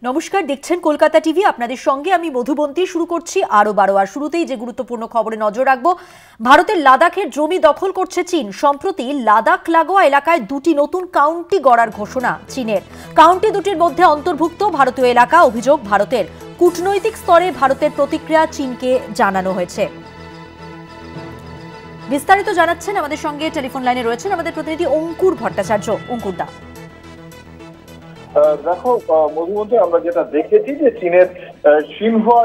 নমস্কার, দেখছেন কলকাতা টিভি। আপনাদের সঙ্গে আমি মধুবন্তী। শুরু করছি আরো বারো। আর শুরুতেই যে গুরুত্বপূর্ণ খবরে নজর রাখবো, ভারতের লাদাখের জমি দখল করছে চীন। সম্প্রতি লাদাখ লাগোয়া এলাকায় দুটি নতুন কাউন্টি গড়ার ঘোষণা চীনের। কাউন্টি দুটির মধ্যে অন্তর্ভুক্ত ভারতীয় এলাকা। অভিযোগ ভারতের। কূটনৈতিক স্তরে ভারতের প্রতিক্রিয়া চীনকে জানানো হয়েছে। বিস্তারিত জানাচ্ছেন, আমাদের সঙ্গে টেলিফোন লাইনে রয়েছেন আমাদের প্রতিনিধি অঙ্কুর ভট্টাচার্য। অঙ্কুর দা, দেখো মধুমন্তী, আমরা যেটা দেখেছি যে চীনের সিনহুয়া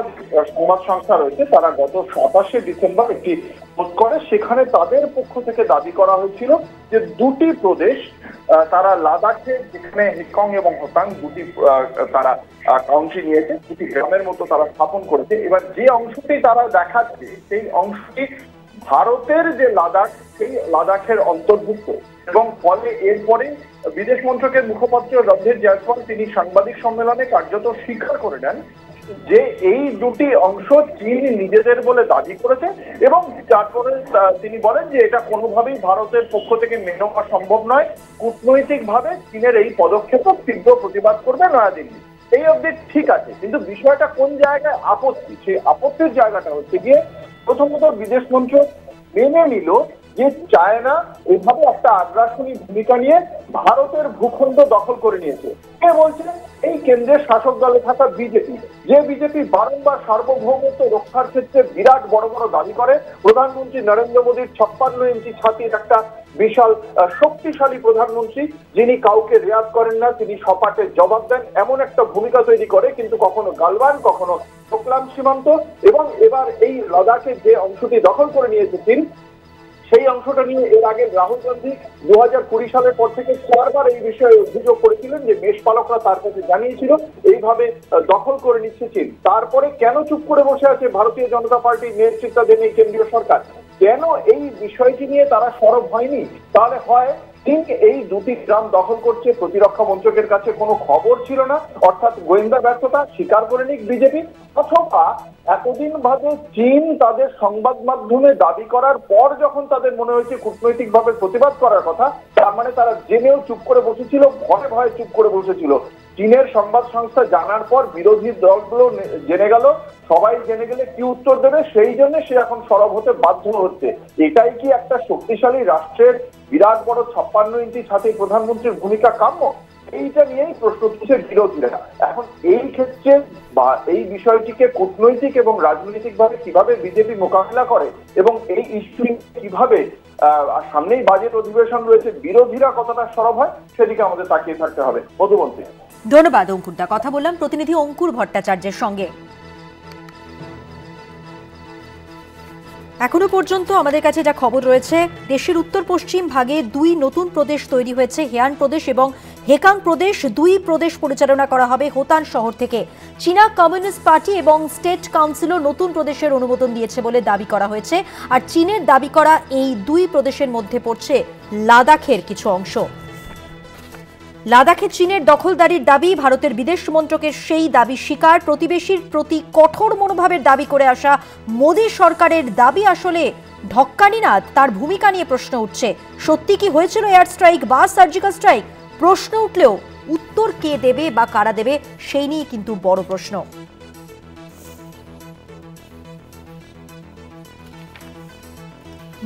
সংবাদ সংস্থা রয়েছে, তারা গত 27শে ডিসেম্বর একটি পোস্ট করে। সেখানে তাদের পক্ষ থেকে দাবি করা হয়েছিল যে দুটি প্রদেশ, তারা লাদাখে, যেখানে হেকং এবং হোতাং দুটি তারা কাউন্টি নিয়েছে, দুটি গ্রামের মতো তারা স্থাপন করেছে। এবার যে অংশটি তারা দেখাচ্ছে সেই অংশটি ভারতের যে লাদাখ, সেই লাদাখের অন্তর্ভুক্ত। এবং ফলে এরপরে বিদেশ মন্ত্রকের মুখপাত্র রণধীর জয়সওয়াল তিনি সাংবাদিক সম্মেলনে কার্যত স্বীকার করে নেন যে এই দুটি অংশ চীন নিজেদের বলে দাবি করেছে। এবং তারপরে তিনি বলেন যে এটা কোনোভাবেই ভারতের পক্ষ থেকে মেনে নেওয়া সম্ভব নয়। কূটনৈতিকভাবে চীনের এই পদক্ষেপ তীব্র প্রতিবাদ করবে নয়াদিল্লি। এই অবধি ঠিক আছে, কিন্তু বিষয়টা কোন জায়গায় আপত্তি, সেই আপত্তির জায়গাটা হচ্ছে গিয়ে প্রথমত বিদেশ মন্ত্রক মেনে নিল যে চায়না এভাবে একটা আগ্রাসনী ভূমিকা নিয়ে ভারতের ভূখণ্ড দখল করে নিয়েছে। কে বলছে? এই কেন্দ্রের শাসক দলে থাকা বিজেপি, যে বিজেপি বারংবার সার্বভৌমত্ব রক্ষার ক্ষেত্রে বিরাট বড় বড় দাবি করে। প্রধানমন্ত্রী নরেন্দ্র মোদীর 56 ইঞ্চি ছাতির একটা বিশাল শক্তিশালী প্রধানমন্ত্রী, যিনি কাউকে রেয়াত করেন না, তিনি সপাটে জবাব দেন, এমন একটা ভূমিকা তৈরি করে। কিন্তু কখনো গালওয়ান, কখনো ডোকলাম সীমান্ত, এবং এবার এই লাদাখে যে অংশটি দখল করে নিয়েছে চীন, সেই অংশটা নিয়ে এর আগে রাহুল গান্ধী 2020 সালের পর থেকে 4বার এই বিষয়ে অভিযোগ করেছিলেন যে মেষপালকরা তার কাছে জানিয়েছিল এইভাবে দখল করে নিচ্ছে চীন। তারপরে কেন চুপ করে বসে আছে ভারতীয় জনতা পার্টির নেতৃত্বাধীন এই কেন্দ্রীয় সরকার? কেন এই বিষয়টি নিয়ে তারা সরব হয়নি? তাহলে হয় চীন এই দুটি গ্রাম দখল করছে, প্রতিরক্ষা মন্ত্রকের কাছে কোনো খবর ছিল না, অর্থাৎ গোয়েন্দা ব্যর্থতা, স্বীকার করে নিক বিজেপি। অথবা এতদিন বাদে চীন তাদের সংবাদ মাধ্যমে দাবি করার পর যখন তাদের মনে হয়েছে কূটনৈতিক ভাবে প্রতিবাদ করার কথা, তার মানে তারা জেনেও চুপ করে বসেছিল, ভয়ে ভয়ে চুপ করে বসেছিল। চীনের সংবাদ সংস্থা জানার পর বিরোধী দলগুলো জেনে গেল, সবাই জেনে গেলে কি উত্তর দেবে, সেই জন্য সে এখন সরব হতে বাধ্য হচ্ছে। এটাই কি একটা শক্তিশালী রাষ্ট্রের বিরাট বড় 56 ইঞ্চি ছাতি প্রধানমন্ত্রীর ভূমিকা কাম্য? এইটা নিয়েই প্রশ্ন তুলছে বিরোধীরা। এখন এই ক্ষেত্রে বা এই বিষয়টিকে কূটনৈতিক এবং রাজনৈতিক ভাবে কিভাবে বিজেপি মোকাবিলা করে এবং এই ইস্যু কিভাবে সামনেই বাজেট অধিবেশন রয়েছে, বিরোধীরা কতটা সরব হয়, সেদিকে আমাদের তাকিয়ে থাকতে হবে। মধুমন্তী, ধন্যবাদ অঙ্কুরদা। কথা বললাম প্রতিনিধি অঙ্কুর ভট্টাচার্যের সঙ্গে। এখনো পর্যন্ত আমাদের কাছে যা খবর রয়েছে, দেশের উত্তর পশ্চিম ভাগে দুই নতুন প্রদেশ তৈরি হয়েছে, হেয়ান প্রদেশ এবং হেকাং প্রদেশ। দুই প্রদেশ পরিচালনা করা হবে হোতান শহর থেকে। চীনা কমিউনিস্ট পার্টি এবং স্টেট কাউন্সিলও নতুন প্রদেশের অনুমোদন দিয়েছে বলে দাবি করা হয়েছে। আর চীনের দাবি করা এই দুই প্রদেশের মধ্যে পড়ছে লাদাখের কিছু অংশ। লাদাখে চীনের দখলদারির দাবি, ভারতের বিদেশ মন্ত্রকের সেই দাবি স্বীকার। প্রতিবেশীর প্রতি কঠোর মনোভাবের দাবি করে আসা মোদী সরকারের দাবি আসলে ঢক্কানি না, তার ভূমিকা নিয়ে প্রশ্ন উঠছে। সত্যি কি হয়েছিল এয়ার স্ট্রাইক বা সার্জিক্যাল স্ট্রাইক? প্রশ্ন উঠলেও উত্তর কে দেবে বা কারা দেবে, সেই নিয়ে কিন্তু বড় প্রশ্ন।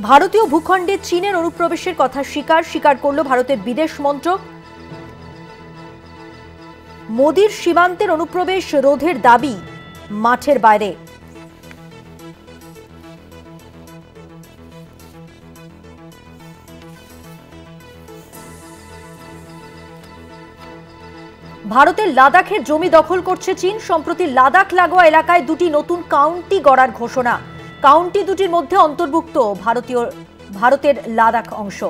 ভারতীয় ভূখণ্ডে চীনের অনুপ্রবেশের কথা স্বীকার করল ভারতের বিদেশ মন্ত্রক। মোদির সীমান্তের অনুপ্রবেশ রোধের দাবি মাঠের বাইরে। ভারতের লাদাখের জমি দখল করছে চীন। সম্প্রতি লাদাখ লাগোয়া এলাকায় দুটি নতুন কাউন্টি গড়ার ঘোষণা। কাউন্টি দুটির মধ্যে অন্তর্ভুক্ত ভারতের লাদাখ অংশ।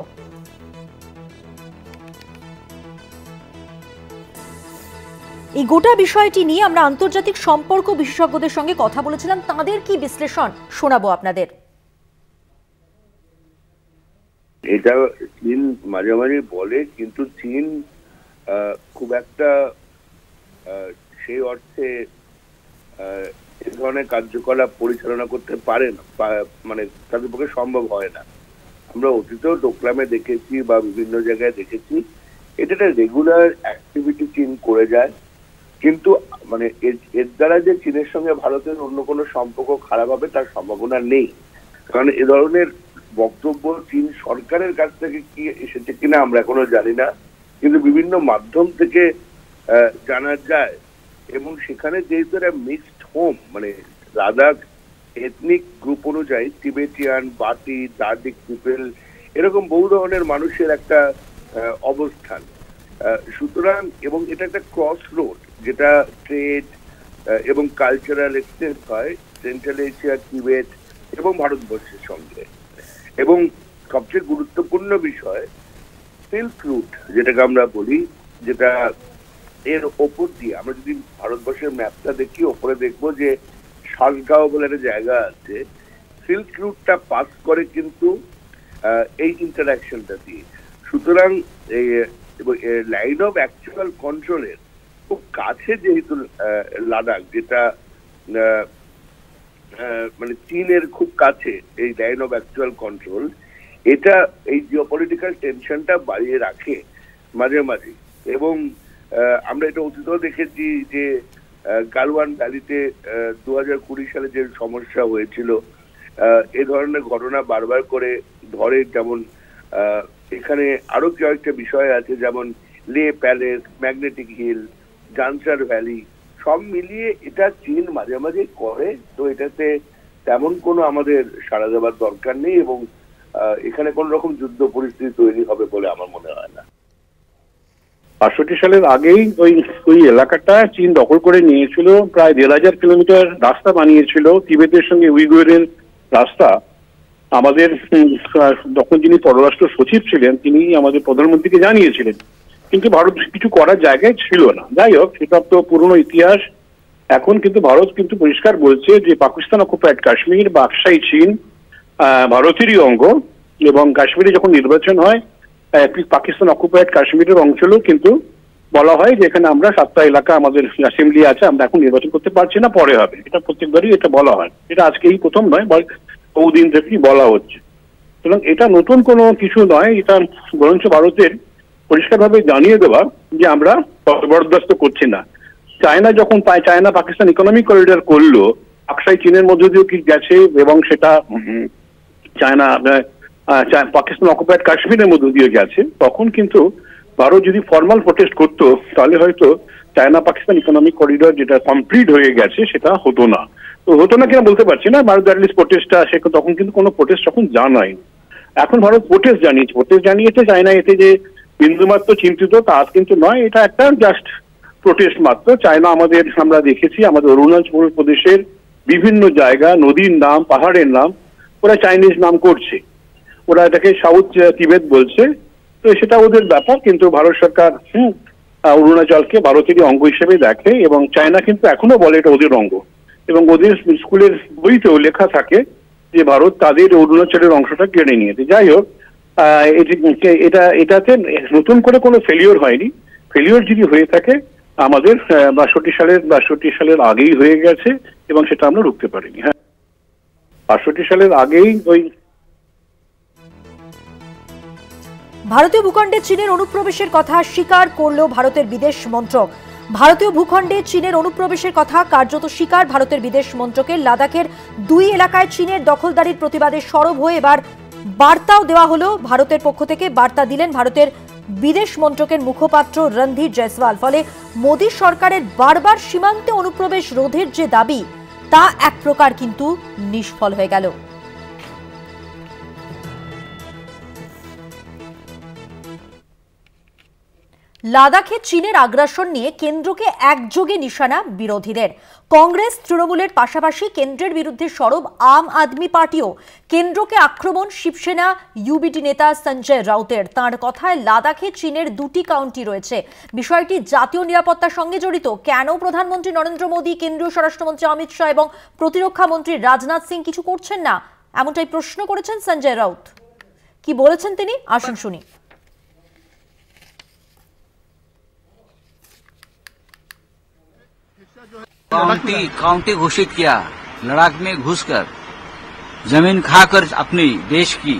এই গোটা বিষয়টি নিয়ে আমরা আন্তর্জাতিক সম্পর্ক বিশেষজ্ঞদের সঙ্গে কথা বলেছিলাম, তাদের কি বিশ্লেষণ শোনাবো আপনাদের। এটা চীন মাঝে মাঝে বলে, কিন্তু চীন খুব একটা সেই অর্থে এ ধরনের কার্যকলাপ পরিচালনা করতে পারে না, মানে তাদের পক্ষে সম্ভব হয় না। আমরা অতীতেও ডোকলামে দেখেছি বা বিভিন্ন জায়গায় দেখেছি, এটা একটা রেগুলার অ্যাক্টিভিটি চীন করে যায়। কিন্তু মানে এর দ্বারা যে চীনের সঙ্গে ভারতের অন্য কোনো সম্পর্ক খারাপ হবে তার সম্ভাবনা নেই, কারণ এ ধরনের বক্তব্য চীন সরকারের কাছ থেকে কি এসেছে কিনা আমরা এখনো জানি না, কিন্তু বিভিন্ন মাধ্যম থেকে জানা যায়। এবং সেখানে যেহেতু একটা মিক্সড হোম, মানে লাদাখ এথনিক গ্রুপ অনুযায়ী টিবেটিয়ান, বাটি, দার্ডিক পিপল, এরকম বহু ধরনের মানুষের একটা অবস্থান, সুতরাং এবং এটা একটা ক্রস রোড যেটা ট্রেড এবং কালচারাল এক্সচেঞ্জ হয় সেন্ট্রাল এশিয়া, তিবেট এবং ভারতবর্ষের সঙ্গে। এবং সবচেয়ে গুরুত্বপূর্ণ বিষয় সিল্ক রুট যেটাকে আমরা বলি, যেটা এর ওপর দিয়ে আমরা যদি ভারতবর্ষের ম্যাপটা দেখি, ওপরে দেখবো যে শাসগাঁও বলে একটা জায়গা আছে, সিল্ক রুটটা পাস করে কিন্তু এই ইন্টারাকশনটা দিয়ে। সুতরাং লাইন অফ অ্যাকচুয়াল কন্ট্রোলের খুব কাছে যেহেতু লাদাখ, যেটা মানে চীনের খুব কাছে এই লাইন অফ অ্যাকচুয়াল কন্ট্রোল, এটা এই জিওপলিটিক্যাল টেনশনটা বাড়িয়ে রাখে মাঝে মাঝে। এবং আমরা এটা অতীতেও দেখেছি যে গালওয়ান ভ্যালিতে 2020 সালে যে সমস্যা হয়েছিল, এ ধরনের ঘটনা বারবার করে ধরে। যেমন এখানে আরো কয়েকটা বিষয় আছে, যেমন লে প্যালেস, ম্যাগনেটিক হিল, জানসার ভ্যালি, সব মিলিয়ে এটা চীন মাঝে মাঝে করে। তো এটাতে তেমন কোনো আমাদের সাড়া দেওয়ার দরকার নেই, এবং এখানে কোন রকম যুদ্ধ পরিস্থিতি তৈরি হবে বলে আমার মনে হয় না। 65 সালের আগেই ওই এলাকাটা চীন দখল করে নিয়েছিল, প্রায় 1500 কিলোমিটার রাস্তা বানিয়েছিল, তিবেতের সঙ্গে উইগুরের রাস্তা। আমাদের তখন যিনি পররাষ্ট্র সচিব ছিলেন তিনি আমাদের প্রধানমন্ত্রীকে জানিয়েছিলেন, কিন্তু ভারত কিছু করার জায়গায় ছিল না। যাই হোক, সেটা তো পুরনো ইতিহাস। এখন কিন্তু ভারত কিন্তু পরিষ্কার বলছে যে পাকিস্তান অকুপায়েড কাশ্মীর বা আকসাই চীন ভারতেরই অঙ্গ, এবং কাশ্মীরে যখন নির্বাচন হয় পাকিস্তান অকুপায়েড কাশ্মীরের অঞ্চলেও কিন্তু বলা হয় যে এখানে আমরা 7টা এলাকা আমাদের অ্যাসেম্বলি আছে, আমরা এখন নির্বাচন করতে পারছি না, পরে হবে। এটা প্রত্যেকবারই এটা বলা হয়, এটা আজকে এই প্রথম নয়, বহুদিন থেকেই বলা হচ্ছে। সুতরাং এটা নতুন কোনো কিছু নয়, এটা বরঞ্চ ভারতের পরিষ্কারভাবে জানিয়ে দেওয়া যে আমরা বরদাস্ত করছি না। চায়না যখন চায়না পাকিস্তান ইকোনমিক করিডর করলো, আকসাই চীনের মধ্য দিয়েও কি গেছে, এবং সেটা চায়না পাকিস্তান অকুপায়েড কাশ্মীরের মধ্য দিয়ে গেছে, তখন কিন্তু ভারত যদি ফর্মাল প্রোটেস্ট করতো তাহলে হয়তো চায়না পাকিস্তান ইকোনমিক করিডর যেটা কমপ্লিট হয়ে গেছে সেটা হতো না। তো হতো না কিনা বলতে পারছি না, ভারত অ্যাটলিস্ট প্রোটেস্টটা সে তখন কিন্তু কোনো প্রোটেস্ট তখন জানায়নি। এখন ভারত প্রোটেস্ট জানিয়েছে চায়না এতে যে বিন্দুমাত্র চিন্তিত তা কিন্তু নয়, এটা একটা জাস্ট প্রোটেস্ট মাত্র। চায়না আমরা দেখেছি আমাদের অরুণাচল প্রদেশের বিভিন্ন জায়গা, নদীর নাম, পাহাড়ের নাম ওরা চাইনিজ নাম করছে, ওরা এটাকে সাউথ তিবেত বলছে। তো সেটা ওদের ব্যাপার, কিন্তু ভারত সরকার অরুণাচলকে ভারতেরই অঙ্গ হিসেবে দেখে, এবং চায়না কিন্তু এখনো বলে এটা ওদের অঙ্গ, এবং ওদের স্কুলের বইতেও লেখা থাকে যে ভারত তাদের অরুণাচলের অংশটা কেড়ে নিয়েছে। যাই হোক, এটাতে নতুন করে কোনো ফেলিওর হয়নি। ফেলিওর যদি হয়ে থাকে আমাদের 62 সালের আগেই হয়ে গেছে, এবং সেটা আমরা রুখতে পারিনি। হ্যাঁ, 62 সালের আগেই ভারতীয় ভূখণ্ডে চীনের অনুপ্রবেশের কথা স্বীকার করল ভারতের বিদেশ মন্ত্রক। ভারতীয় ভূখণ্ডে চীনের অনুপ্রবেশের কথা কার্যত স্বীকার ভারতের বিদেশ মন্ত্রকের। লাদাখের 2 এলাকায় চীনের দখলদারির প্রতিবাদে সরব হয়ে এবার বার্তাও দেওয়া হলো ভারতের পক্ষ থেকে। বার্তা দিলেন ভারতের বিদেশ মন্ত্রকের মুখপাত্র রণধীর জয়সওয়াল। ফলে মোদী সরকারের বারবার সীমান্তে অনুপ্রবেশ রোধের যে দাবি তা এক প্রকার কিন্তু নিষ্ফল হয়ে গেল। লাদাখে চীনের আগ্রাসন নিয়ে কেন্দ্রকে একযোগে নিশানা বিরোধীদের। কংগ্রেস তৃণমূলের পাশাপাশি কেন্দ্রের বিরুদ্ধে সরব আম আদমি পার্টিও। কেন্দ্রকে আক্রমণ শিবসেনা ইউবিটি নেতা সঞ্জয় রাউতের। তাঁর কথায় লাদাখে চীনের 2টি কাউন্টি রয়েছে, বিষয়টি জাতীয় নিরাপত্তার সঙ্গে জড়িত। কেন প্রধানমন্ত্রী নরেন্দ্র মোদী, কেন্দ্রীয় স্বরাষ্ট্রমন্ত্রী অমিত শাহ এবং প্রতিরক্ষা মন্ত্রী রাজনাথ সিং কিছু করছেন না, এমনটাই প্রশ্ন করেছেন সঞ্জয় রাউত। কি বলেছেন তিনি, আসুন শুনি। काउंटी घोषित किया, लद्दाख में घुसकर जमीन खाकर अपनी देश की,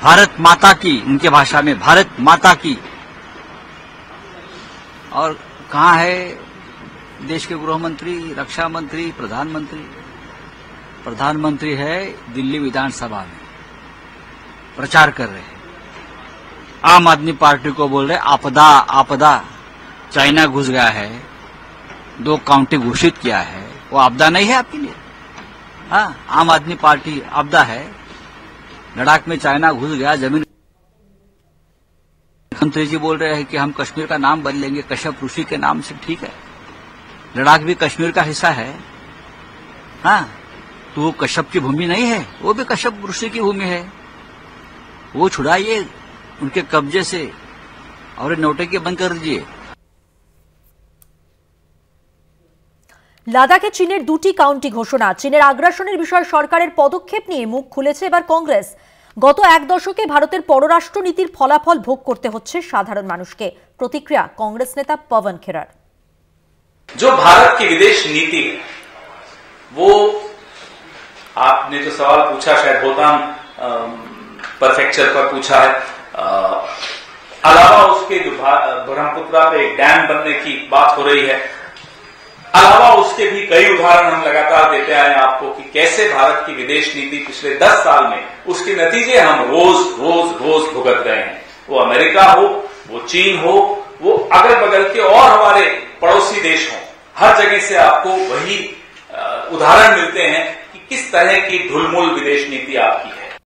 भारत माता की, उनके भाषा में भारत माता की, और कहाँ है देश के गृह मंत्री, रक्षा मंत्री, प्रधानमंत्री? प्रधानमंत्री है दिल्ली विधानसभा में प्रचार कर रहे हैं। आम आदमी पार्टी को बोल रहे आपदा आपदा, चाइना घुस गया है, 2 काउंटी घोषित किया है, वो आपदा नहीं है आपके लिए? हाँ, आम आदमी पार्टी आपदा है। लद्दाख में चाइना घुस गया, जमीन। मंत्री जी बोल रहे हैं कि हम कश्मीर का नाम बदलेंगे कश्यप ऋषि के नाम से। ठीक है, लद्दाख भी कश्मीर का हिस्सा है। हाँ, तो वो कश्यप की भूमि नहीं है, वो भी कश्यप ऋषि की भूमि है। वो छुड़ाइए उनके कब्जे से और नौटंकी बंद कर दीजिए। লাদাখে চীনের 2টি কাউন্টি ঘোষণা। চীনের আগ্রাসনের বিষয়ে সরকারের পদক্ষেপ নিয়ে মুখ খুলেছে এবার কংগ্রেস। গত 1 দশকে ভারতের পররাষ্ট্র নীতির ফলাফল ভোগ করতে হচ্ছে সাধারণ মানুষকে। প্রতিক্রিয়া কংগ্রেস নেতা পवन খেরার। जो भारत की विदेश नीति है वो, आपने जो सवाल पूछा शायद भूटान परफेक्चर पर पूछा है, अलावा उसके जो ब्रह्मपुत्रा पे एक डैम बनने की बात हो रही है, अलावा उसके भी कई उदाहरण हम लगातार देते आए आपको कि कैसे भारत की विदेश नीति पिछले 10 साल में उसके नतीजे हम रोज रोज रोज भुगत रहे हैं। वो अमेरिका हो, वो चीन हो, वो अगल बगल के और हमारे पड़ोसी देश हों, हर जगह से आपको वही उदाहरण मिलते हैं कि किस तरह की ढुलमुल विदेश नीति आपकी है।